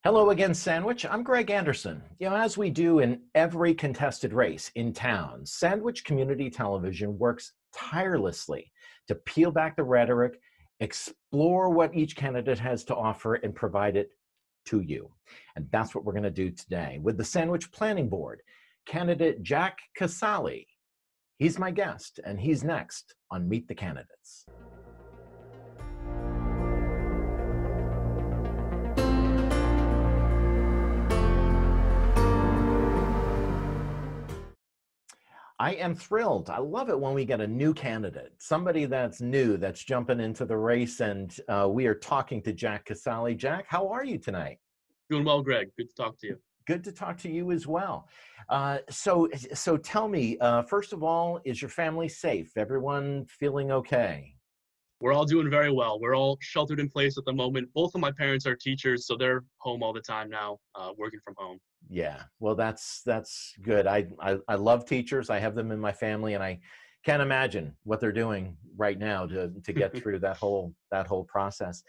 Hello again, Sandwich. I'm Greg Anderson. As we do in every contested race in town, Sandwich Community Television works tirelessly to peel back the rhetoric, explore what each candidate has to offer, and provide it to you. And that's what we're going to do today with the Sandwich Planning Board. Candidate Jack Casali. He's my guest, and he's next on Meet the Candidates. I am thrilled. I love it when we get a new candidate, somebody that's new, that's jumping into the race, and we are talking to Jack Casali. Jack, how are you tonight? Doing well, Greg. Good to talk to you. Good to talk to you as well. So tell me, first of all, is your family safe? Everyone feeling okay? We're all doing very well. We're all sheltered in place at the moment. Both of my parents are teachers, so they're home all the time now, working from home. Yeah, well, that's good. I love teachers. I have them in my family, and I can't imagine what they're doing right now to get through that whole process.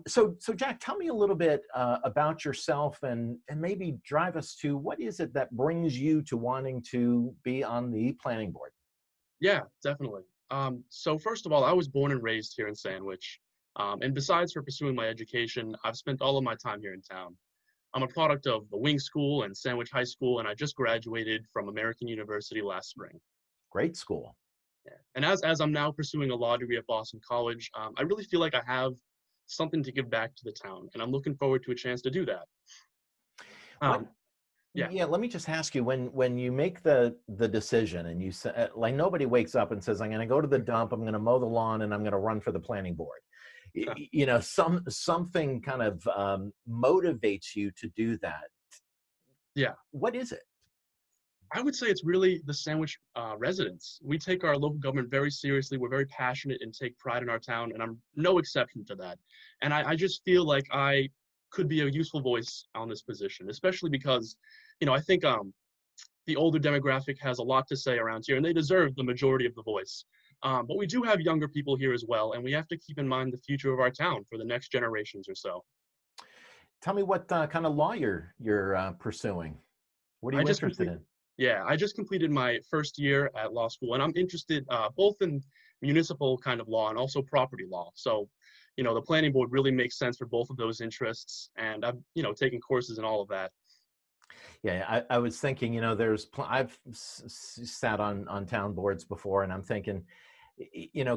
So Jack, tell me a little bit about yourself, and maybe drive us to what is it that brings you to wanting to be on the planning board? Yeah, definitely. So first of all, I was born and raised here in Sandwich. And besides for pursuing my education, I've spent all of my time here in town. I'm a product of the Wing School and Sandwich High School, and I just graduated from American University last spring. Great school. Yeah. And as I'm now pursuing a law degree at Boston College, I really feel like I have something to give back to the town, and I'm looking forward to a chance to do that. What? Yeah. Yeah, let me just ask you, when you make the decision and you say, like, nobody wakes up and says, I'm going to go to the dump, I'm going to mow the lawn, and I'm going to run for the planning board. Something kind of motivates you to do that. Yeah. What is it? I would say it's really the Sandwich residents. We take our local government very seriously. We're very passionate and take pride in our town, and I'm no exception to that. And I just feel like I could be a useful voice on this position, especially because, I think the older demographic has a lot to say around here, and they deserve the majority of the voice. But we do have younger people here as well, and we have to keep in mind the future of our town for the next generations or so. Tell me what kind of law you're pursuing. What are you interested in? Yeah, I just completed my first year at law school, and I'm interested both in municipal kind of law and also property law. So, the planning board really makes sense for both of those interests, and I've, taken courses in all of that. Yeah, I was thinking, I've sat on town boards before, and I'm thinking,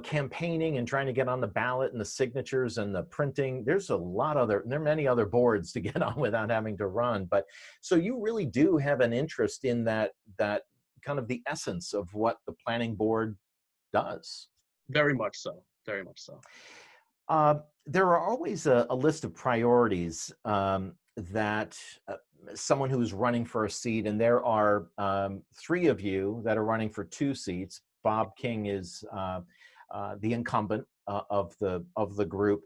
campaigning and trying to get on the ballot and the signatures and the printing, there are many other boards to get on without having to run. But so you really do have an interest in that kind of the essence of what the planning board does. Very much so. Very much so. There are always a list of priorities that someone who is running for a seat, and there are three of you that are running for two seats. Bob King is the incumbent of the group.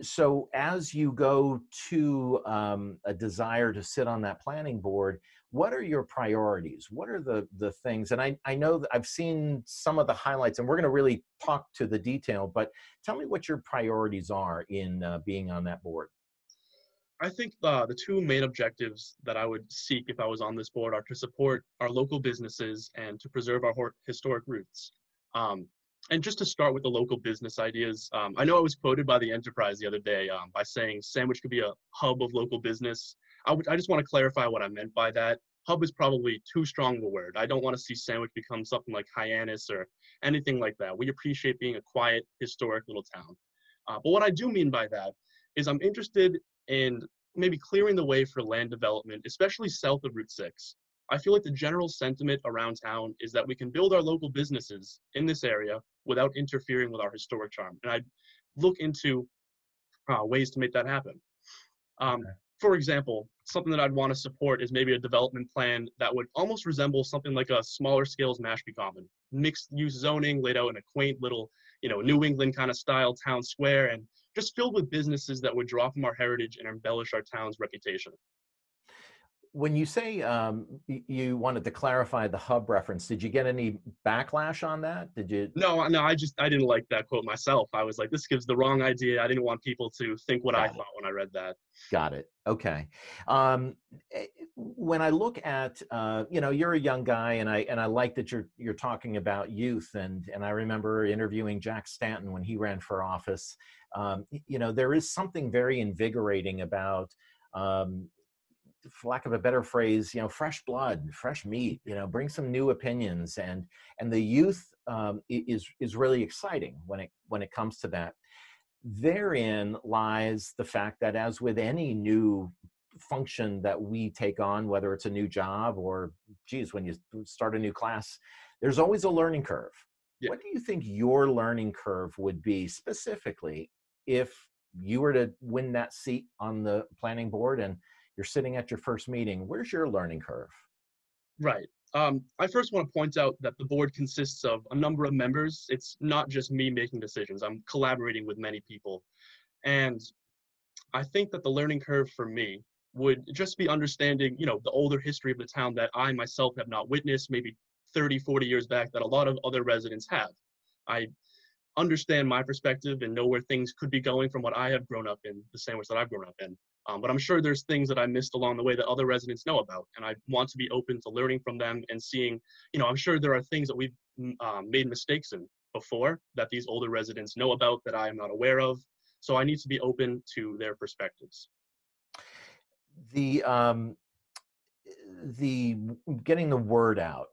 So as you go to a desire to sit on that planning board, what are your priorities? What are the things? And I know that I've seen some of the highlights, and we're going to really talk to the detail, but tell me what your priorities are in being on that board. I think the two main objectives that I would seek if I was on this board are to support our local businesses and to preserve our historic roots. And just to start with the local business ideas, I know I was quoted by the Enterprise the other day by saying Sandwich could be a hub of local business. I just want to clarify what I meant by that. Hub is probably too strong of a word. I don't want to see Sandwich become something like Hyannis or anything like that. We appreciate being a quiet, historic little town. But what I do mean by that is I'm interested in maybe clearing the way for land development, especially south of Route 6. I feel like the general sentiment around town is that we can build our local businesses in this area without interfering with our historic charm. And I'd look into ways to make that happen. For example, something that I'd want to support is maybe a development plan that would almost resemble something like a smaller scales Mashpee Common. Mixed use zoning laid out in a quaint little, New England kind of style town square, and just filled with businesses that would draw from our heritage and embellish our town's reputation. When you say you wanted to clarify the hub reference, did you get any backlash on that? Did you? No, no, I didn't like that quote myself. I was like, this gives the wrong idea. I didn't want people to think what I Got it. thought when I read that. Got it. Okay. Um, when I look at, you're a young guy, and I like that you're talking about youth, and I remember interviewing Jack Stanton when he ran for office. There is something very invigorating about, for lack of a better phrase, fresh blood, fresh meat. Bring some new opinions, and the youth is really exciting when it comes to that. Therein lies the fact that, as with any new function that we take on, whether it's a new job or, geez, when you start a new class, there's always a learning curve. Yeah. What do you think your learning curve would be specifically if you were to win that seat on the planning board and you're sitting at your first meeting? Where's your learning curve? Right. I first want to point out that the board consists of a number of members. It's not just me making decisions. I'm collaborating with many people. And I think that the learning curve for me would just be understanding, the older history of the town that I myself have not witnessed, maybe 30, 40 years back, that a lot of other residents have. I understand my perspective and know where things could be going from what I have grown up in, the sandwich that I've grown up in. But I'm sure there's things that I missed along the way that other residents know about, and I want to be open to learning from them and seeing, I'm sure there are things that we've made mistakes in before that these older residents know about that I am not aware of. So I need to be open to their perspectives. The the getting the word out,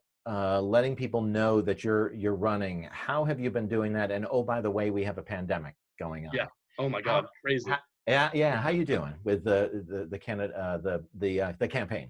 letting people know that you're running. How have you been doing that? And oh, by the way, we have a pandemic going on. Yeah. Oh my How, God, crazy. yeah. How you doing with the candidate the campaign?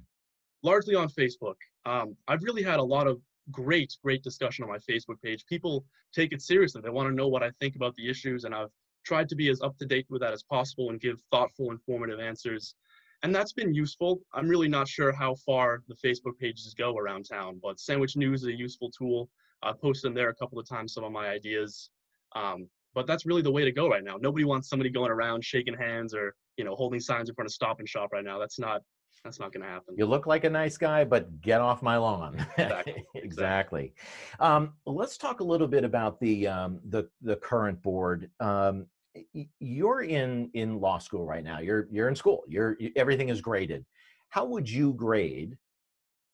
Largely on Facebook. I've really had a lot of great discussion on my Facebook page. People take it seriously. They want to know what I think about the issues, and I've tried to be as up to date with that as possible and give thoughtful, informative answers. And that's been useful. I'm really not sure how far the Facebook pages go around town, but Sandwich News is a useful tool. I posted in there a couple of times some of my ideas. But that's really the way to go right now. Nobody wants somebody going around shaking hands or, holding signs in front of Stop and Shop right now. That's not going to happen. You look like a nice guy, but get off my lawn. Exactly. Exactly. Let's talk a little bit about the current board. You're in law school right now. You're in school. Everything is graded. How would you grade,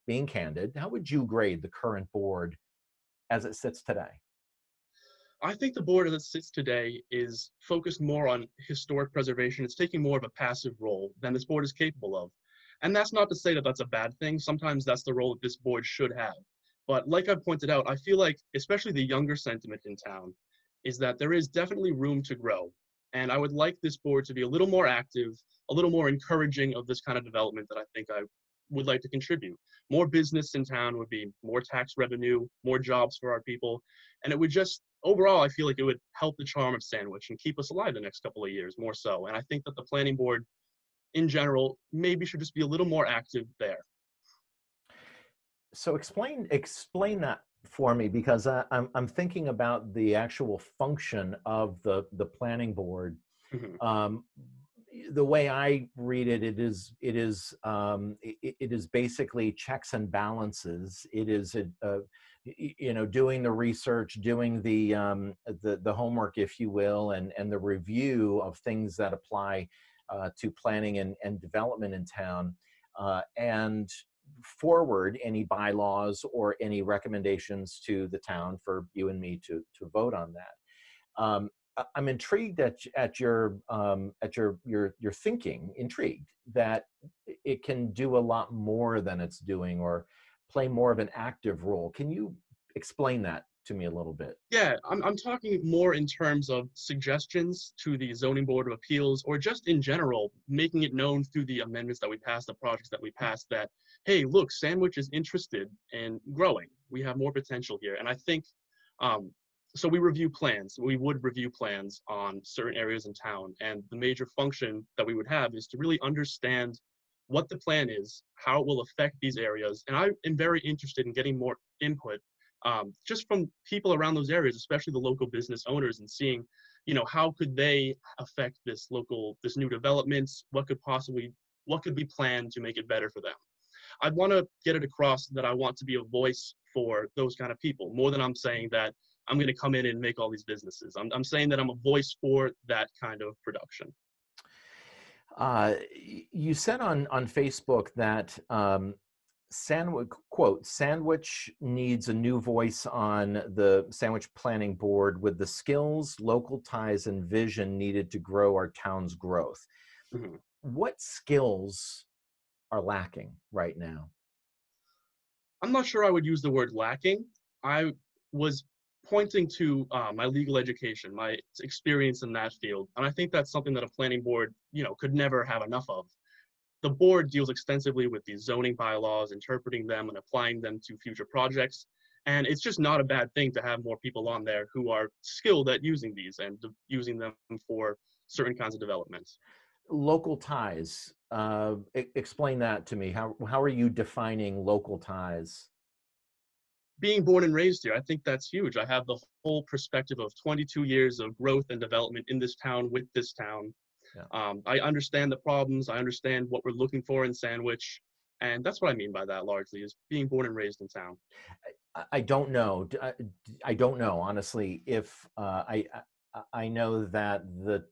being candid, how would you grade the current board as it sits today? I think the board as it sits today is focused more on historic preservation. It's taking more of a passive role than this board is capable of. And that's not to say that that's a bad thing. Sometimes that's the role that this board should have. But like I pointed out, I feel like, especially the younger sentiment in town, is that there is definitely room to grow. And I would like this board to be a little more active, a little more encouraging of this kind of development that I think I would like to contribute. More business in town would be more tax revenue, more jobs for our people. And it would just, overall, I feel like it would help the charm of Sandwich and keep us alive the next couple of years more so. And I think that the planning board in general maybe should just be a little more active there. So explain that for me, because I'm thinking about the actual function of the planning board. Mm-hmm. The way I read it, it is basically checks and balances. It is doing the research, doing the homework, if you will, and the review of things that apply to planning and development in town, and forward any bylaws or any recommendations to the town for you and me to vote on that. I'm intrigued at your thinking, intrigued that it can do a lot more than it's doing, or play more of an active role. Can you explain that to me a little bit? Yeah, I'm talking more in terms of suggestions to the Zoning Board of Appeals, or just in general, making it known through the amendments that we passed, the projects that we passed, that, hey, look, Sandwich is interested in growing. We have more potential here. And I think, so we review plans. We would review plans on certain areas in town. And the major function that we would have is to really understand what the plan is, how it will affect these areas. And I am very interested in getting more input just from people around those areas, especially the local business owners, and seeing, how could they affect this new development? What could be planned to make it better for them? I want to get it across that I want to be a voice for those kind of people more than I'm saying that I'm going to come in and make all these businesses. I'm saying that I'm a voice for that kind of production. You said on Facebook that Sandwich, quote, Sandwich needs a new voice on the Sandwich Planning Board with the skills, local ties, and vision needed to grow our town's growth. Mhm. What skills are lacking right now? I'm not sure I would use the word lacking. I was pointing to my legal education, my experience in that field, and I think that's something that a planning board, could never have enough of. The board deals extensively with these zoning bylaws, interpreting them and applying them to future projects. And it's just not a bad thing to have more people on there who are skilled at using these and using them for certain kinds of developments. Local ties. Explain that to me. How are you defining local ties? Being born and raised here, I think that's huge. I have the whole perspective of 22 years of growth and development in this town with this town. Yeah. I understand the problems. I understand what we're looking for in Sandwich. And that's what I mean by that largely is being born and raised in town. I don't know. I don't know honestly if I know that the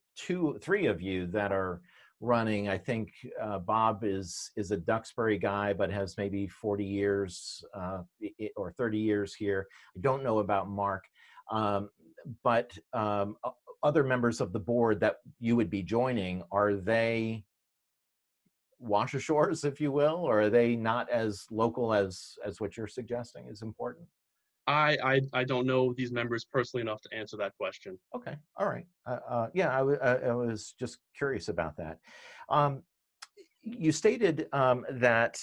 three of you that are running. I think Bob is a Duxbury guy, but has maybe 40 years or 30 years here. I don't know about Mark, um, but other members of the board that you would be joining, are they Washashores, if you will, or are they not as local as what you're suggesting is important? I don't know these members personally enough to answer that question. Okay, all right. Yeah, I was just curious about that. Um, you stated that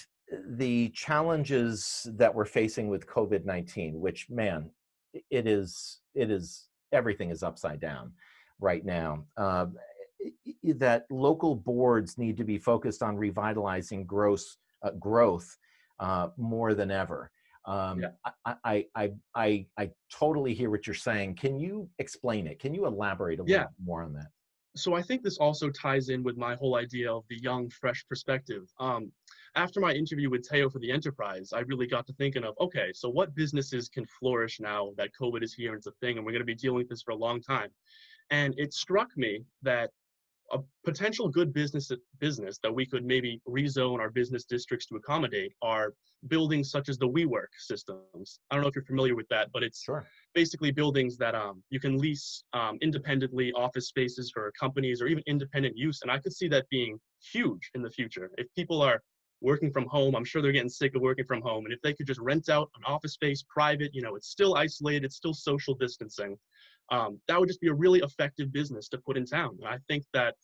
the challenges that we're facing with COVID-19, which, man, it is everything is upside down right now. That local boards need to be focused on revitalizing growth more than ever. Yeah. I totally hear what you're saying. Can you explain it? Can you elaborate a little Yeah. more on that? So I think this also ties in with my whole idea of the young, fresh perspective. After my interview with Teo for the Enterprise, I really got to thinking of, okay, so what businesses can flourish now that COVID is here and it's a thing, and we're going to be dealing with this for a long time. And it struck me that a potential good business that we could maybe rezone our business districts to accommodate are buildings such as the WeWork systems. I don't know if you're familiar with that, but it's Sure. basically buildings that you can lease independently office spaces for companies or even independent use. And I could see that being huge in the future. If people are working from home, I'm sure they're getting sick of working from home. And if they could just rent out an office space, private, it's still isolated, it's still social distancing. That would just be a really effective business to put in town. And I think that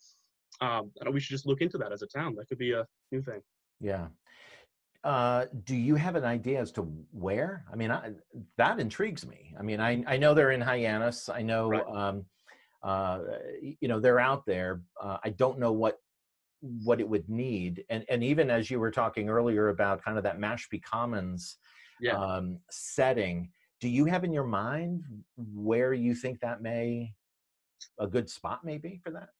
we should just look into that as a town. That could be a new thing. Yeah. Do you have an idea as to where? I mean, that intrigues me. I mean, I know they're in Hyannis. I know, Right. they're out there. I don't know what it would need. And even as you were talking earlier about kind of that Mashpee Commons Yeah. setting, do you have in your mind where you think that a good spot may be for that?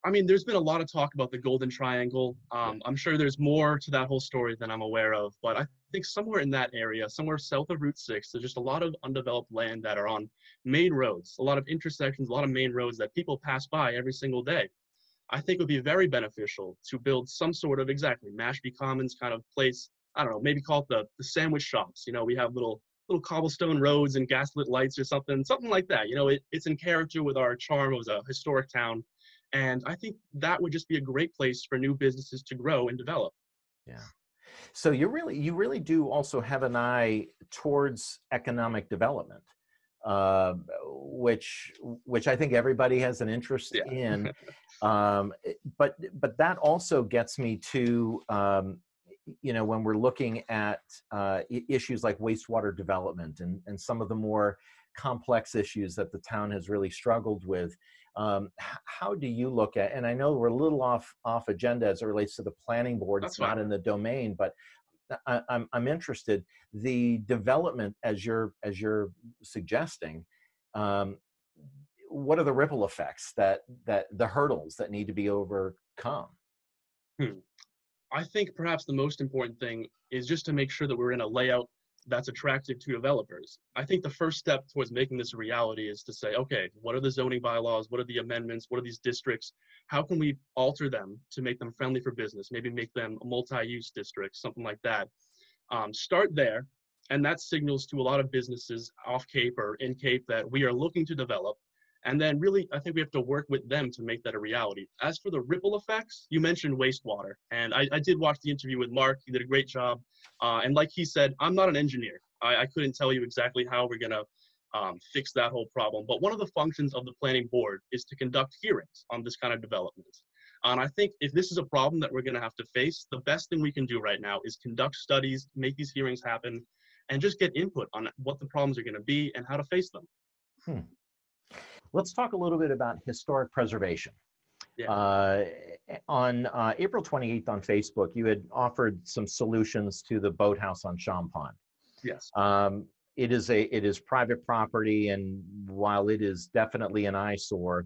I mean, there's been a lot of talk about the Golden Triangle. Yeah. I'm sure there's more to that whole story than I'm aware of, but I think somewhere in that area, somewhere south of Route 6, there's just a lot of undeveloped land that are on main roads, a lot of intersections, a lot of main roads that people pass by every single day. I think it would be very beneficial to build some sort of exactly Mashpee Commons kind of place. I don't know, maybe call it the sandwich shops. We have little cobblestone roads and gaslit lights or something like that. It's in character with our charm as a historic town. And I think that would just be a great place for new businesses to grow and develop. Yeah. So you really do also have an eye towards economic development, uh, which I think everybody has an interest Yeah. in. But that also gets me to when we're looking at issues like wastewater development and some of the more complex issues that the town has really struggled with. How do you look at, and I know we're a little off agenda as it relates to the planning board, That's it's fine. not in the domain, but I'm interested, the development as you're suggesting. um, what are the ripple effects, that the hurdles that need to be overcome? Hmm. I think perhaps the most important thing is just to make sure that we're in a layout that's attractive to developers. I think the first step towards making this a reality is to say, okay, what are the zoning bylaws? What are the amendments? What are these districts? How can we alter them to make them friendly for business? Maybe make them multi-use districts, something like that. Start there, and that signals to a lot of businesses off Cape or in Cape that we are looking to develop. And then really, I think we have to work with them to make that a reality. As for the ripple effects, you mentioned wastewater. And I did watch the interview with Mark. He did a great job. And like he said, I'm not an engineer. I couldn't tell you exactly how we're going to fix that whole problem. But one of the functions of the planning board is to conduct hearings on this kind of development. And I think if this is a problem that we're going to have to face, the best thing we can do right now is conduct studies, make these hearings happen, and just get input on what the problems are going to be and how to face them. Hmm. Let's talk a little bit about historic preservation. Yeah. On April 28th on Facebook, you had offered some solutions to the boathouse on Sham Pond. Yes. It is private property, and while it is definitely an eyesore,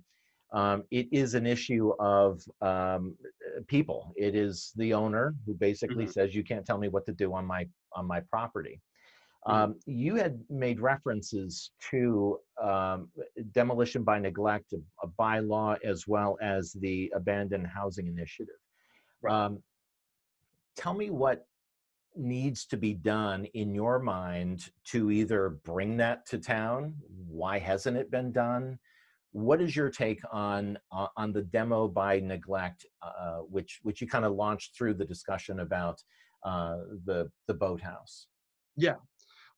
it is an issue of people. It is the owner who basically says, you can't tell me what to do on my property. You had made references to demolition by neglect, a bylaw, as well as the abandoned housing initiative. Right. Tell me what needs to be done in your mind to either bring that to town. Why hasn't it been done? What is your take on the demo by neglect, which you kind of launched through the discussion about the boathouse? Yeah.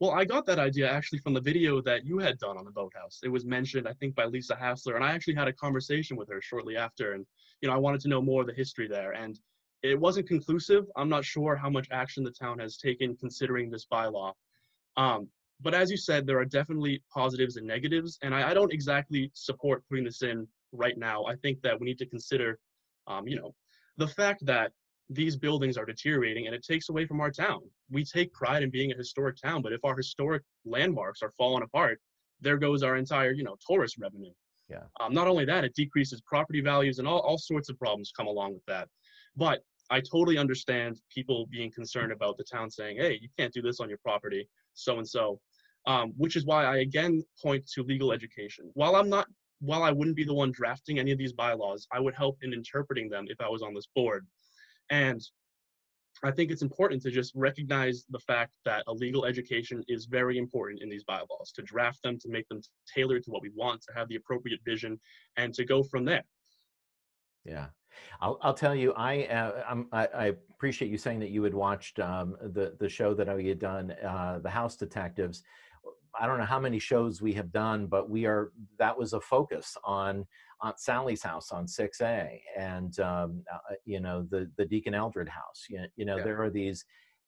Well, I got that idea actually from the video that you had done on the boathouse. It was mentioned, I think, by Lisa Hassler, and I actually had a conversation with her shortly after, and I wanted to know more of the history there. And it wasn't conclusive. I'm not sure how much action the town has taken considering this bylaw. But as you said, there are definitely positives and negatives, and I don't exactly support putting this in right now. I think that we need to consider, the fact that these buildings are deteriorating and it takes away from our town. We take pride in being a historic town, but if our historic landmarks are falling apart, there goes our entire, tourist revenue. Yeah. Not only that, it decreases property values and all sorts of problems come along with that. But I totally understand people being concerned about the town saying, hey, you can't do this on your property, so-and-so, which is why I again point to legal education. While I wouldn't be the one drafting any of these bylaws, I would help in interpreting them if I was on this board. And I think it's important to just recognize the fact that a legal education is very important in these bylaws, to draft them, to make them tailored to what we want, to have the appropriate vision, and to go from there. Yeah, I'll tell you, I appreciate you saying that you had watched the show that we had done, The House Detectives. I don't know how many shows we have done, but that was a focus on Aunt Sally's house on 6A, and the Deacon Eldred house. Yeah. There are these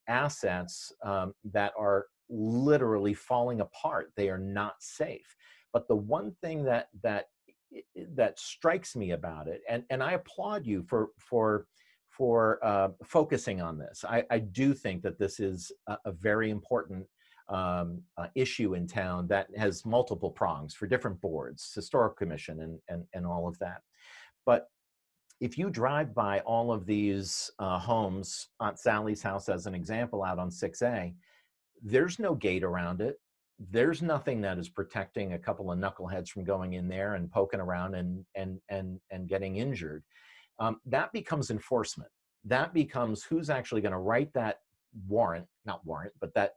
assets that are literally falling apart. They are not safe. But the one thing that strikes me about it, and I applaud you for focusing on this. I do think that this is a very important issue in town that has multiple prongs for different boards, historic commission, and all of that. But if you drive by all of these homes, Aunt Sally's house as an example out on 6A, there's no gate around it. There's nothing that is protecting a couple of knuckleheads from going in there and poking around and getting injured. That becomes enforcement. That becomes who's actually going to write that not warrant, but that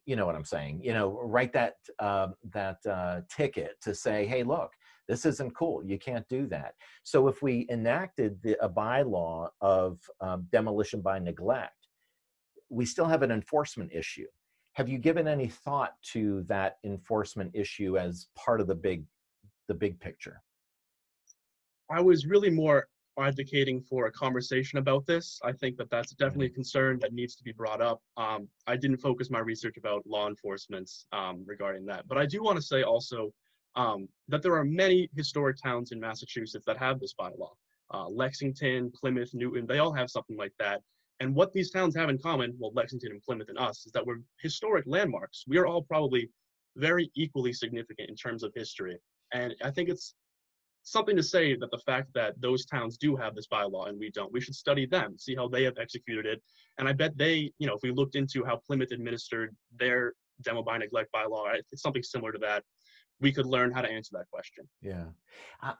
you know what I'm saying, write that ticket to say, hey, look, this isn't cool. You can't do that. So if we enacted a bylaw of demolition by neglect, we still have an enforcement issue. Have you given any thought to that enforcement issue as part of the big picture? I was really more advocating for a conversation about this. I think that that's definitely a concern that needs to be brought up. I didn't focus my research about law enforcement regarding that. But I do want to say also that there are many historic towns in Massachusetts that have this bylaw. Lexington, Plymouth, Newton, they all have something like that. And what these towns have in common, well, Lexington and Plymouth and us, is that we're historic landmarks. We are all probably very equally significant in terms of history. And I think it's something to say that the fact that those towns do have this bylaw and we don't, we should study them, see how they have executed it. And I bet they, if we looked into how Plymouth administered their demo by neglect bylaw, it's something similar to that, we could learn how to answer that question. Yeah.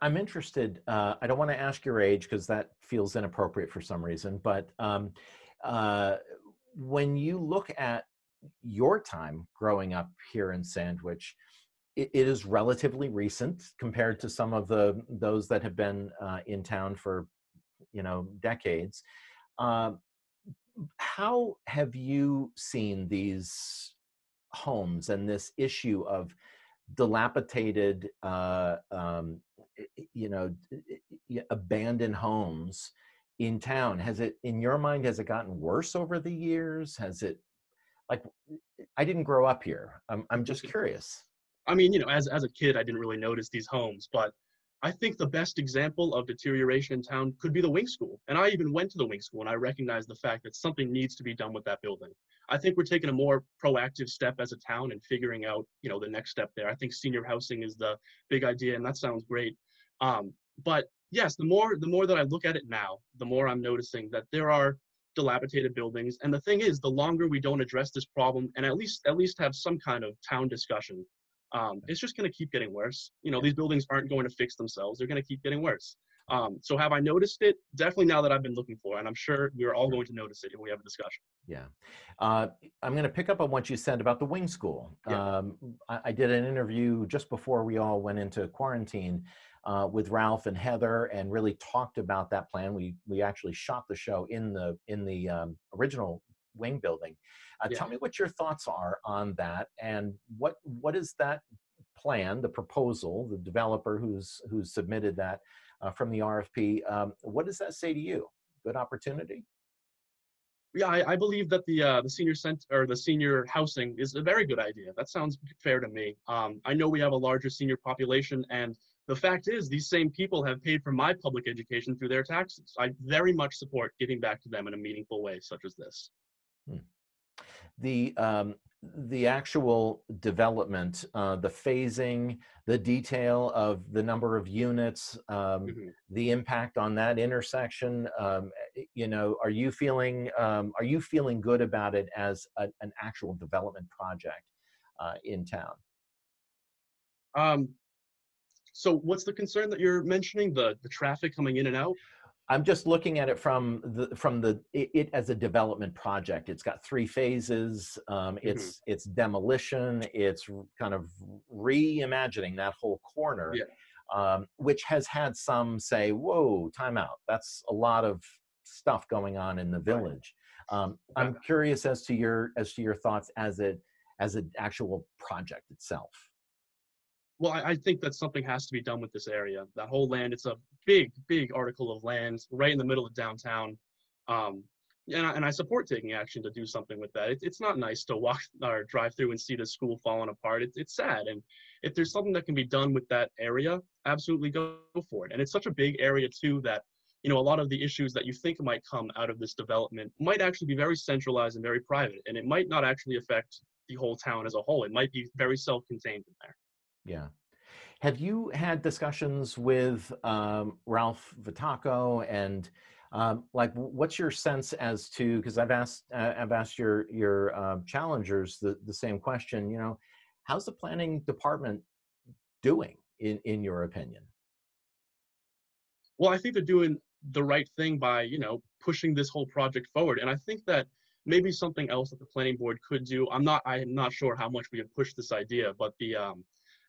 I'm interested. I don't want to ask your age because that feels inappropriate for some reason. But uh, when you look at your time growing up here in Sandwich, it is relatively recent compared to some of those that have been in town for decades. Um, how have you seen these homes and this issue of dilapidated, abandoned homes in town? Has it, in your mind, has it gotten worse over the years? Has it, like, I didn't grow up here. I'm just curious. I mean, as a kid, I didn't really notice these homes, but I think the best example of deterioration in town could be the Wing School. And I even went to the Wing School and I recognized the fact that something needs to be done with that building. I think we're taking a more proactive step as a town and figuring out, the next step there. I think senior housing is the big idea, and that sounds great. But yes, the more that I look at it now, the more I'm noticing that there are dilapidated buildings. And the thing is, the longer we don't address this problem and at least have some kind of town discussion, it's just going to keep getting worse. These buildings aren't going to fix themselves. They're going to keep getting worse. So have I noticed it? Definitely, now that I've been looking for, and I'm sure we're all going to notice it if we have a discussion. Yeah. I'm going to pick up on what you said about the Wing School. Yeah. I did an interview just before we all went into quarantine with Ralph and Heather, and really talked about that plan. We actually shot the show in the original Wing building. Yeah. Tell me what your thoughts are on that, and what is that plan, the proposal, the developer who's submitted that from the RFP. What does that say to you? Good opportunity? Yeah, I believe that the senior center or the senior housing is a very good idea. That sounds fair to me. I know we have a larger senior population, and the fact is, these same people have paid for my public education through their taxes. I very much support giving back to them in a meaningful way, such as this. Hmm. The actual development, the phasing, the detail of the number of units, Mhm. the impact on that intersection. Are you feeling good about it as an actual development project in town? Um, so what's the concern that you're mentioning? The traffic coming in and out? I'm just looking at it from it as a development project. It's got three phases. Mhm. It's demolition. It's kind of reimagining that whole corner, Yeah. which has had some say, "Whoa, time out. That's a lot of stuff going on in the Right. village." Uh, I'm curious as to your thoughts as an actual project itself. Well, I think that something has to be done with this area. That whole land, it's a big, big article of land right in the middle of downtown. Um, and I support taking action to do something with that. It's not nice to walk or drive through and see the school falling apart. It's sad. And if there's something that can be done with that area, absolutely go for it. And it's such a big area, too, that a lot of the issues that you think might come out of this development might actually be very centralized and very private. And it might not actually affect the whole town as a whole. It might be very self-contained in there. Yeah. Have you had discussions with Ralph Vitaco, and what's your sense as to, because I've asked your challengers the same question. How's the planning department doing in your opinion? Well, I think they're doing the right thing by, pushing this whole project forward. And I think that maybe something else that the planning board could do, I'm not sure how much we have pushed this idea, but the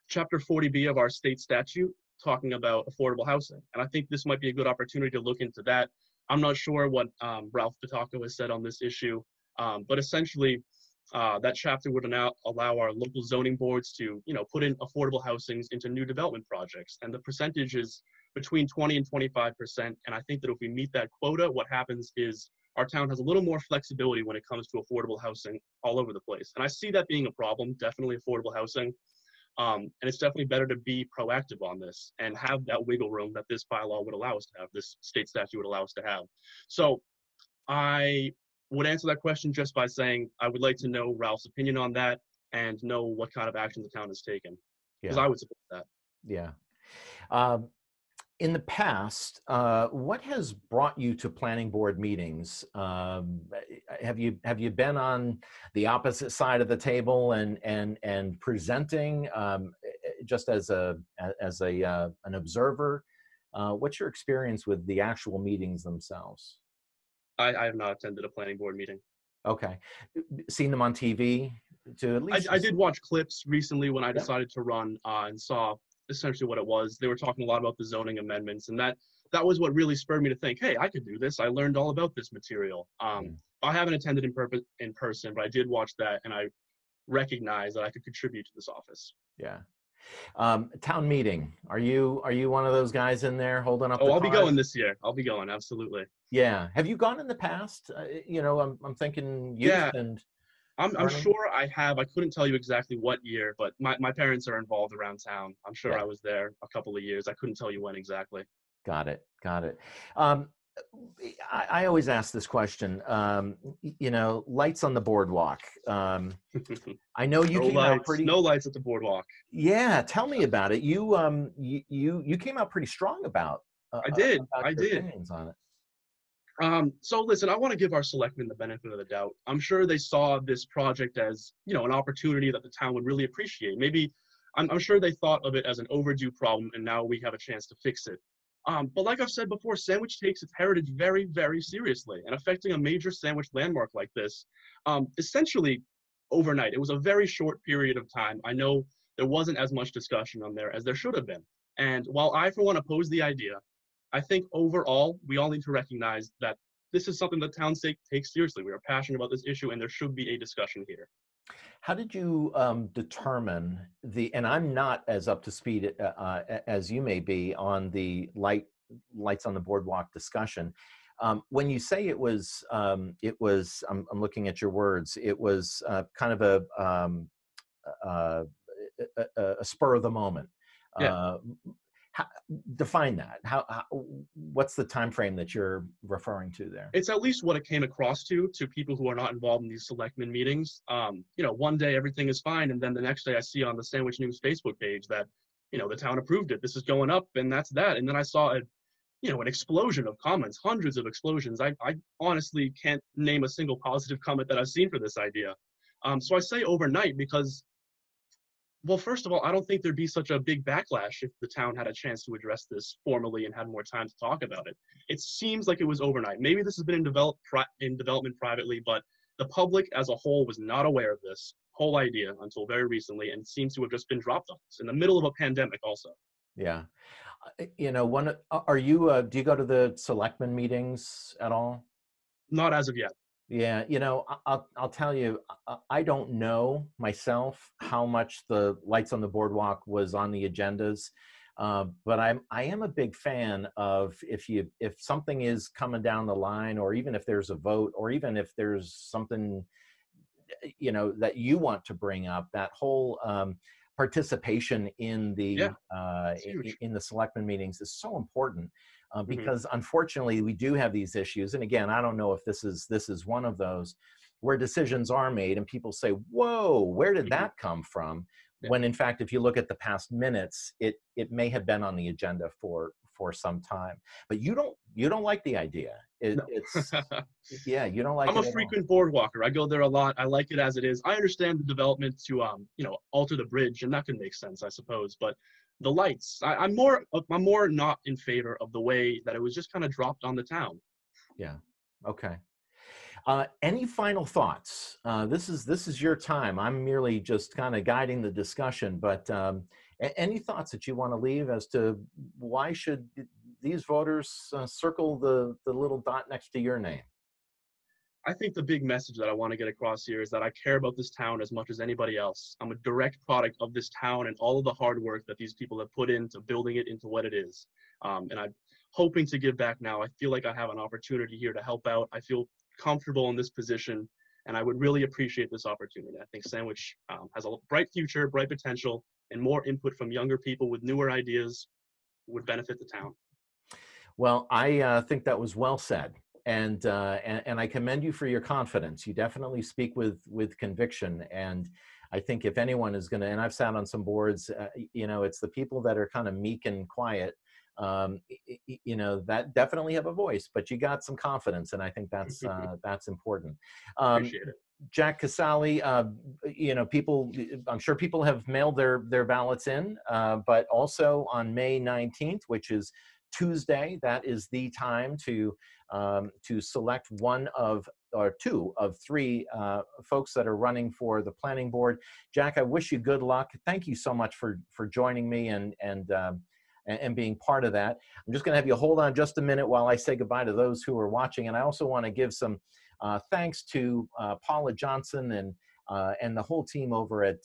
Chapter 40B of our state statute talking about affordable housing. And I think this might be a good opportunity to look into that. I'm not sure what Ralph Pataco has said on this issue, but essentially that chapter would now allow our local zoning boards to, put in affordable housings into new development projects. And the percentage is between 20 and 25%. And I think that if we meet that quota, what happens is our town has a little more flexibility when it comes to affordable housing all over the place. And I see that being a problem, definitely affordable housing. And it's definitely better to be proactive on this and have that wiggle room that this bylaw would allow us to have, this state statute would allow us to have. So I would answer that question just by saying I would like to know Ralph's opinion on that and know what kind of action the town has taken, because Yeah, I would support that. yeah. Um, In the past, what has brought you to planning board meetings? Have you been on the opposite side of the table and presenting just as a an observer? What's your experience with the actual meetings themselves? I have not attended a planning board meeting. Okay, seen them on TV to at least. I did watch clips recently when I Yeah. decided to run and saw essentially what it was. They were talking a lot about the zoning amendments, and that was what really spurred me to think, hey, I could do this. I learned all about this material. Yeah. I haven't attended in person, but I did watch that, and I recognized that I could contribute to this office. Yeah. Town meeting. Are you one of those guys in there holding up Oh, the I'll be going cards? this year. I'll be going, absolutely. Yeah. Have you gone in the past? I'm thinking youth Yeah, and I'm learning. sure I have. I couldn't tell you exactly what year, but my parents are involved around town. I'm sure Yeah. I was there a couple of years. I couldn't tell you when exactly. Got it. Got it. Um, I always ask this question. Lights on the boardwalk. I know you came out No pretty. lights at the boardwalk. Yeah. Tell me about it. You came out pretty strong about I your did. opinions on it. So listen, I want to give our selectmen the benefit of the doubt. I'm sure they saw this project as, an opportunity that the town would really appreciate. Maybe I'm sure they thought of it as an overdue problem, and now we have a chance to fix it. But like I've said before, Sandwich takes its heritage very, very seriously, and affecting a major Sandwich landmark like this, essentially overnight. It was a very short period of time. I know there wasn't as much discussion on there as there should have been. And while I, for one, oppose the idea, I think overall, we all need to recognize that this is something that town takes seriously. We are passionate about this issue, and there should be a discussion here. How did you determine and I'm not as up to speed as you may be on the lights on the boardwalk discussion. When you say I'm looking at your words, it was kind of uh, a spur of the moment. Yeah, Uh, how, define that. What's the time frame that you're referring to there? it's at least what it came across to people who are not involved in these selectmen meetings. One day everything is fine, and then the next day I see on the Sandwich News Facebook page that the town approved it. This is going up, and that's that. And then I saw an explosion of comments, hundreds of explosions. I honestly can't name a single positive comment that I've seen for this idea. So I say overnight because, well, first of all, I don't think there'd be such a big backlash if the town had a chance to address this formally and had more time to talk about it. It seems like it was overnight. Maybe this has been in development privately, but the public as a whole was not aware of this whole idea until very recently, and it seems to have just been dropped on us in the middle of a pandemic also. Yeah. Do you go to the selectmen meetings at all? Not as of yet. Yeah, I'll tell you, I don't know myself how much the lights on the boardwalk was on the agendas, but I am a big fan of if something is coming down the line, or even if there's a vote, or even if there's something that you want to bring up, that whole participation in Yeah, the it's huge. in the selectmen meetings is so important, Hmm. because unfortunately we do have these issues. And again, I don't know if this is one of those where decisions are made and people say, whoa, where did Hmm. that come from? Yeah. When in fact, if you look at the past minutes, it may have been on the agenda for some time. But you don't like the idea. No. Yeah, you don't like I'm a it at all. frequent board walker. I go there a lot. I like it as it is. I understand the development to alter the bridge, and that can make sense, I suppose. But the lights, I'm more not in favor of the way that it was just kind of dropped on the town. Yeah. Okay. Any final thoughts? This is your time. I'm merely just kind of guiding the discussion, but any thoughts that you want to leave as to why should these voters circle the little dot next to your name? I think the big message that I want to get across here is that I care about this town as much as anybody else. I'm a direct product of this town and all of the hard work that these people have put into building it into what it is. And I'm hoping to give back now. I feel like I have an opportunity here to help out. I feel comfortable in this position, and I would really appreciate this opportunity. I think Sandwich has a bright future, bright potential, and more input from younger people with newer ideas would benefit the town. Well, I think that was well said, and I commend you for your confidence. You definitely speak with conviction, and I think if anyone is going to, and I've sat on some boards, it's the people that are kind of meek and quiet you know, that definitely have a voice, but you got some confidence, and I think that's important. Um, Appreciate it. Jack Casali, you know, people, I'm sure people have mailed their ballots in, but also on May 19th, which is Tuesday, that is the time to select one of or two of three folks that are running for the planning board. Jack, I wish you good luck. Thank you so much for joining me and being part of that. I'm just going to have you hold on just a minute while I say goodbye to those who are watching, and I also want to give some thanks to Paula Johnson and the whole team over at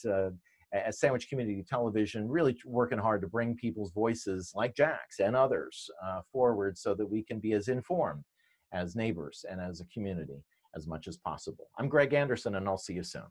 Sandwich Community Television, really working hard to bring people's voices like Jack's and others forward so that we can be as informed as neighbors and as a community as much as possible. I'm Greg Anderson, and I'll see you soon.